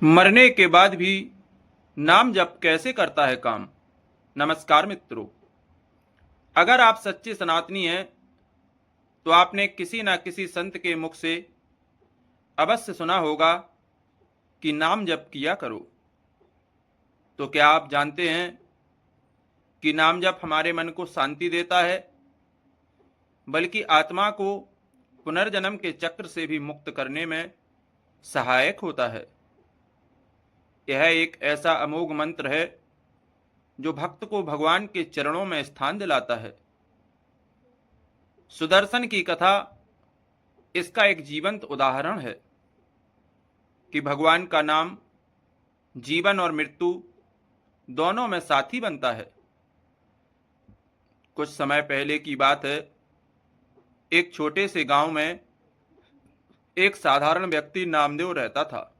मरने के बाद भी नाम जप कैसे करता है काम। नमस्कार मित्रों, अगर आप सच्चे सनातनी हैं तो आपने किसी न किसी संत के मुख से अवश्य सुना होगा कि नाम जप किया करो। तो क्या आप जानते हैं कि नाम जप हमारे मन को शांति देता है, बल्कि आत्मा को पुनर्जन्म के चक्र से भी मुक्त करने में सहायक होता है। यह एक ऐसा अमोघ मंत्र है जो भक्त को भगवान के चरणों में स्थान दिलाता है। सुदर्शन की कथा इसका एक जीवंत उदाहरण है कि भगवान का नाम जीवन और मृत्यु दोनों में साथी बनता है। कुछ समय पहले की बात है, एक छोटे से गांव में एक साधारण व्यक्ति नामदेव रहता था।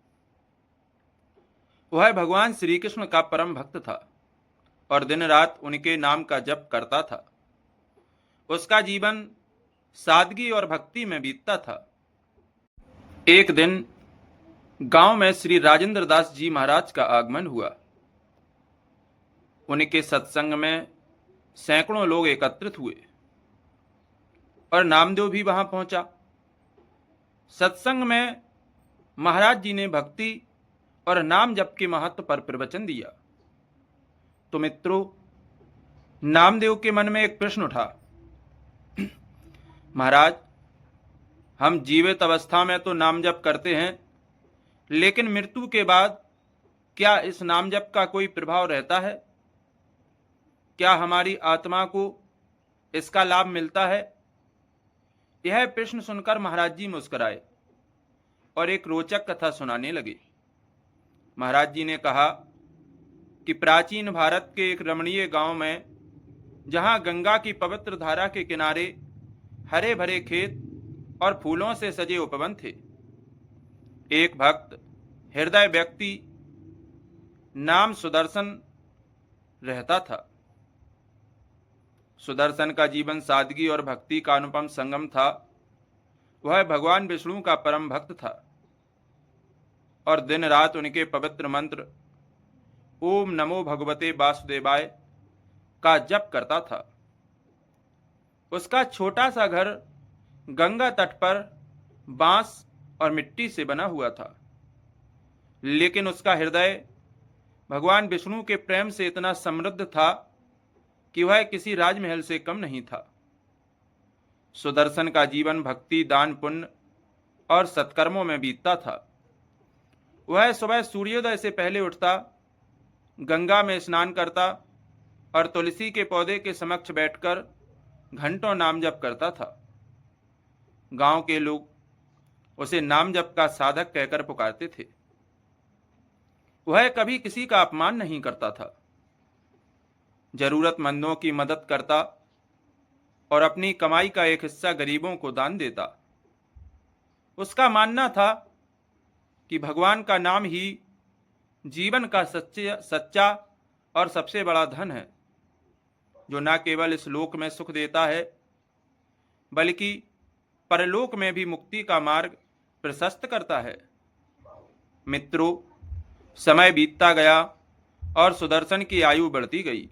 वह भगवान श्री कृष्ण का परम भक्त था और दिन रात उनके नाम का जप करता था। उसका जीवन सादगी और भक्ति में बीतता था। एक दिन गांव में श्री राजेंद्र दास जी महाराज का आगमन हुआ। उनके सत्संग में सैकड़ों लोग एकत्रित हुए और नामदेव भी वहां पहुंचा। सत्संग में महाराज जी ने भक्ति और नाम जप के महत्व पर प्रवचन दिया। तो मित्रों, नामदेव के मन में एक प्रश्न उठा, महाराज, हम जीवित अवस्था में तो नाम जप करते हैं, लेकिन मृत्यु के बाद क्या इस नाम जप का कोई प्रभाव रहता है? क्या हमारी आत्मा को इसका लाभ मिलता है? यह प्रश्न सुनकर महाराज जी मुस्कुराए और एक रोचक कथा सुनाने लगे। महाराज जी ने कहा कि प्राचीन भारत के एक रमणीय गांव में, जहां गंगा की पवित्र धारा के किनारे हरे भरे खेत और फूलों से सजे उपवन थे, एक भक्त हृदय व्यक्ति नाम सुदर्शन रहता था। सुदर्शन का जीवन सादगी और भक्ति का अनुपम संगम था। वह भगवान विष्णु का परम भक्त था और दिन रात उनके पवित्र मंत्र ओम नमो भगवते वासुदेवाय का जप करता था। उसका छोटा सा घर गंगा तट पर बांस और मिट्टी से बना हुआ था, लेकिन उसका हृदय भगवान विष्णु के प्रेम से इतना समृद्ध था कि वह किसी राजमहल से कम नहीं था। सुदर्शन का जीवन भक्ति, दान, पुण्य और सत्कर्मों में बीतता था। वह सुबह सूर्योदय से पहले उठता, गंगा में स्नान करता और तुलसी के पौधे के समक्ष बैठकर घंटों नाम जप करता था। गांव के लोग उसे नाम जप का साधक कहकर पुकारते थे। वह कभी किसी का अपमान नहीं करता था, जरूरतमंदों की मदद करता और अपनी कमाई का एक हिस्सा गरीबों को दान देता। उसका मानना था कि भगवान का नाम ही जीवन का सच्चा और सबसे बड़ा धन है, जो न केवल इस लोक में सुख देता है, बल्कि परलोक में भी मुक्ति का मार्ग प्रशस्त करता है। मित्रों, समय बीतता गया और सुदर्शन की आयु बढ़ती गई।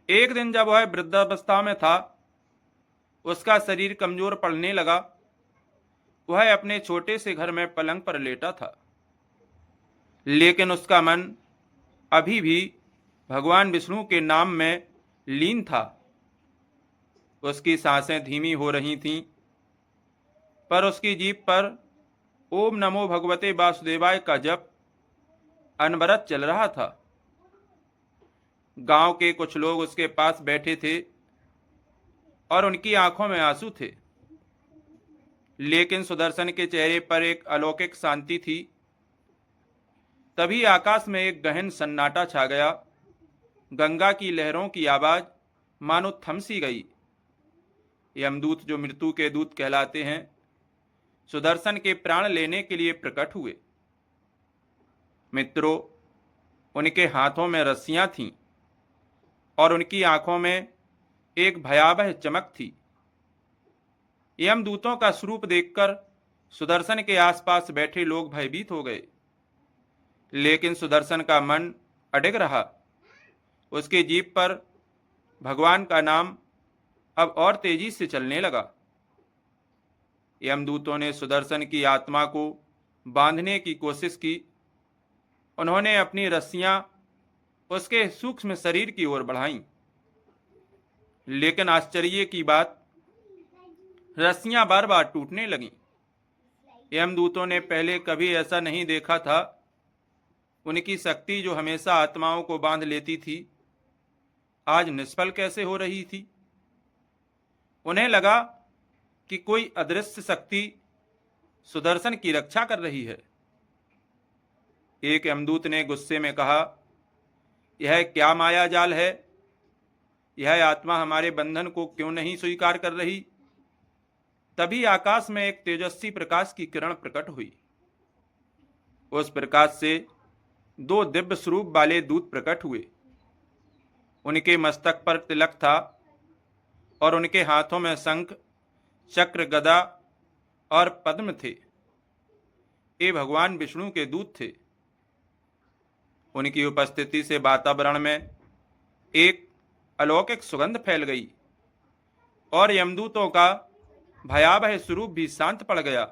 एक दिन जब वह वृद्धावस्था में था, उसका शरीर कमजोर पड़ने लगा। वह अपने छोटे से घर में पलंग पर लेटा था, लेकिन उसका मन अभी भी भगवान विष्णु के नाम में लीन था। उसकी सांसें धीमी हो रही थीं, पर उसकी जीभ पर ओम नमो भगवते वासुदेवाय का जप अनवरत चल रहा था। गांव के कुछ लोग उसके पास बैठे थे और उनकी आंखों में आंसू थे, लेकिन सुदर्शन के चेहरे पर एक अलौकिक शांति थी। तभी आकाश में एक गहन सन्नाटा छा गया। गंगा की लहरों की आवाज मानो थम सी गई। यमदूत, जो मृत्यु के दूत कहलाते हैं, सुदर्शन के प्राण लेने के लिए प्रकट हुए। मित्रों, उनके हाथों में रस्सियां थीं और उनकी आंखों में एक भयावह चमक थी। यमदूतों का स्वरूप देखकर सुदर्शन के आसपास बैठे लोग भयभीत हो गए। लेकिन सुदर्शन का मन अडिग रहा। उसकी जीभ पर भगवान का नाम अब और तेजी से चलने लगा। यमदूतों ने सुदर्शन की आत्मा को बांधने की कोशिश की। उन्होंने अपनी रस्सियां उसके सूक्ष्म शरीर की ओर बढ़ाईं, लेकिन आश्चर्य की बात, रस्सियां बार बार टूटने लगीं। यमदूतों ने पहले कभी ऐसा नहीं देखा था। उनकी शक्ति जो हमेशा आत्माओं को बांध लेती थी, आज निष्फल कैसे हो रही थी। उन्हें लगा कि कोई अदृश्य शक्ति सुदर्शन की रक्षा कर रही है। एक यमदूत ने गुस्से में कहा, यह क्या माया जाल है? यह आत्मा हमारे बंधन को क्यों नहीं स्वीकार कर रही? तभी आकाश में एक तेजस्वी प्रकाश की किरण प्रकट हुई। उस प्रकाश से दो दिव्य स्वरूप वाले दूत प्रकट हुए। उनके मस्तक पर तिलक था और उनके हाथों में शंख, चक्र, गदा और पद्म थे। ये भगवान विष्णु के दूत थे। उनकी उपस्थिति से वातावरण में एक अलौकिक सुगंध फैल गई और यमदूतों का भयावह स्वरूप भी शांत पड़ गया।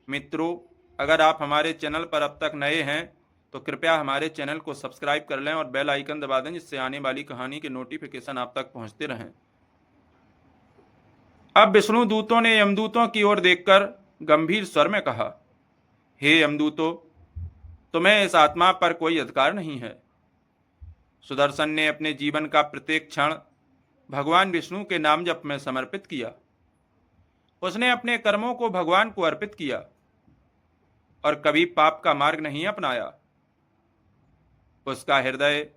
मित्रों, अगर आप हमारे चैनल पर अब तक नए हैं तो कृपया हमारे चैनल को सब्सक्राइब कर लें और बेल आइकन दबा दें, जिससे आने वाली कहानी के नोटिफिकेशन आप तक पहुंचते रहें। अब विष्णु दूतों ने यमदूतों की ओर देखकर गंभीर स्वर में कहा, हे यमदूतों, तुम्हें इस आत्मा पर कोई अधिकार नहीं है। सुदर्शन ने अपने जीवन का प्रत्येक क्षण भगवान विष्णु के नाम जप में समर्पित किया। उसने अपने कर्मों को भगवान को अर्पित किया और कभी पाप का मार्ग नहीं अपनाया। उसका हृदय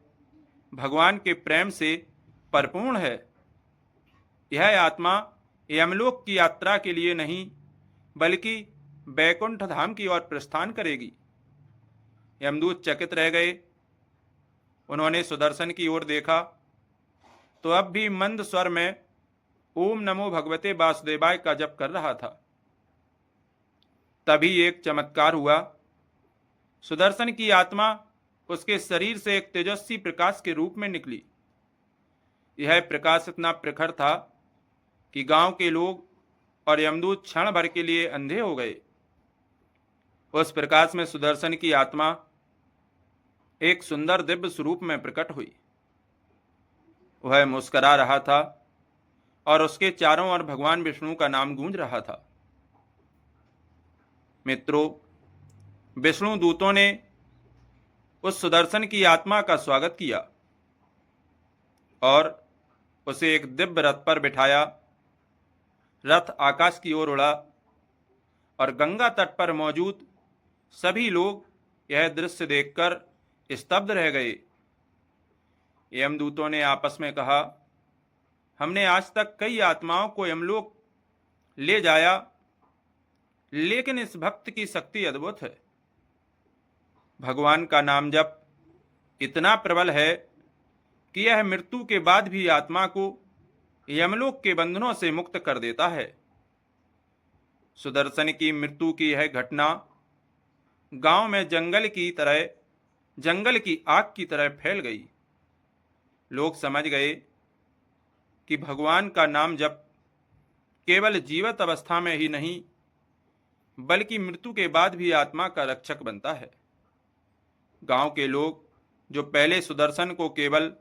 भगवान के प्रेम से परिपूर्ण है। यह आत्मा यमलोक की यात्रा के लिए नहीं, बल्कि बैकुंठ धाम की ओर प्रस्थान करेगी। यमदूत चकित रह गए। उन्होंने सुदर्शन की ओर देखा तो अब भी मंद स्वर में ओम नमो भगवते वासुदेवाय का जप कर रहा था। तभी एक चमत्कार हुआ। सुदर्शन की आत्मा उसके शरीर से एक तेजस्वी प्रकाश के रूप में निकली। यह प्रकाश इतना प्रखर था कि गांव के लोग और यमदूत क्षण भर के लिए अंधे हो गए। उस प्रकाश में सुदर्शन की आत्मा एक सुंदर दिव्य स्वरूप में प्रकट हुई। वह मुस्करा रहा था और उसके चारों ओर भगवान विष्णु का नाम गूंज रहा था। मित्रों, विष्णु दूतों ने उस सुदर्शन की आत्मा का स्वागत किया और उसे एक दिव्य रथ पर बिठाया। रथ आकाश की ओर उड़ा और गंगा तट पर मौजूद सभी लोग यह दृश्य देखकर स्तब्ध रह गए। यमदूतों ने आपस में कहा, हमने आज तक कई आत्माओं को यमलोक ले जाया, लेकिन इस भक्त की शक्ति अद्भुत है। भगवान का नाम जप इतना प्रबल है कि यह मृत्यु के बाद भी आत्मा को यमलोक के बंधनों से मुक्त कर देता है। सुदर्शन की मृत्यु की यह घटना गांव में जंगल की आग की तरह फैल गई। लोग समझ गए कि भगवान का नाम जप केवल जीवित अवस्था में ही नहीं, बल्कि मृत्यु के बाद भी आत्मा का रक्षक बनता है। गांव के लोग जो पहले सुदर्शन को केवल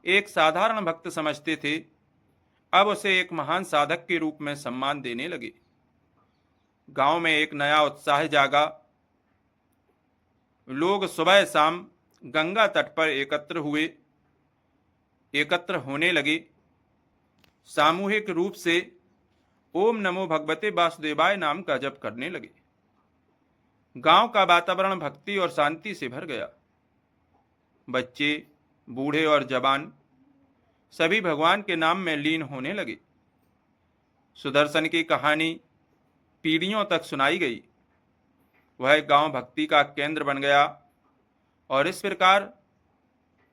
एक साधारण भक्त समझते थे, अब उसे एक महान साधक के रूप में सम्मान देने लगे। गांव में एक नया उत्साह जागा। लोग सुबह शाम गंगा तट पर एकत्र होने लगे। सामूहिक रूप से ओम नमो भगवते वासुदेवाय नाम का जप करने लगे। गांव का वातावरण भक्ति और शांति से भर गया। बच्चे, बूढ़े और जवान सभी भगवान के नाम में लीन होने लगे। सुदर्शन की कहानी पीढ़ियों तक सुनाई गई। वह गांव भक्ति का केंद्र बन गया और इस प्रकार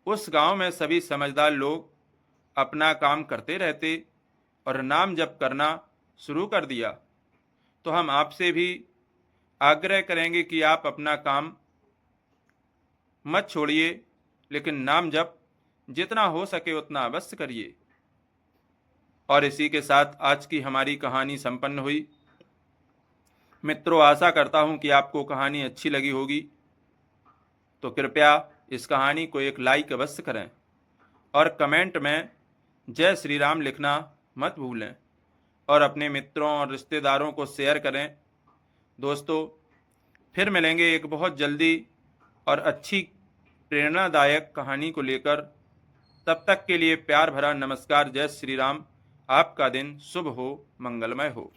उस गांव में सभी समझदार लोग अपना काम करते रहते और नाम जप करना शुरू कर दिया। तो हम आपसे भी आग्रह करेंगे कि आप अपना काम मत छोड़िए, लेकिन नाम जप जितना हो सके उतना अवश्य करिए। और इसी के साथ आज की हमारी कहानी संपन्न हुई। मित्रों, आशा करता हूं कि आपको कहानी अच्छी लगी होगी। तो कृपया इस कहानी को एक लाइक अवश्य करें और कमेंट में जय श्री राम लिखना मत भूलें और अपने मित्रों और रिश्तेदारों को शेयर करें। दोस्तों, फिर मिलेंगे एक बहुत जल्दी और अच्छी प्रेरणादायक कहानी को लेकर। तब तक के लिए प्यार भरा नमस्कार। जय श्री राम। आपका दिन शुभ हो, मंगलमय हो।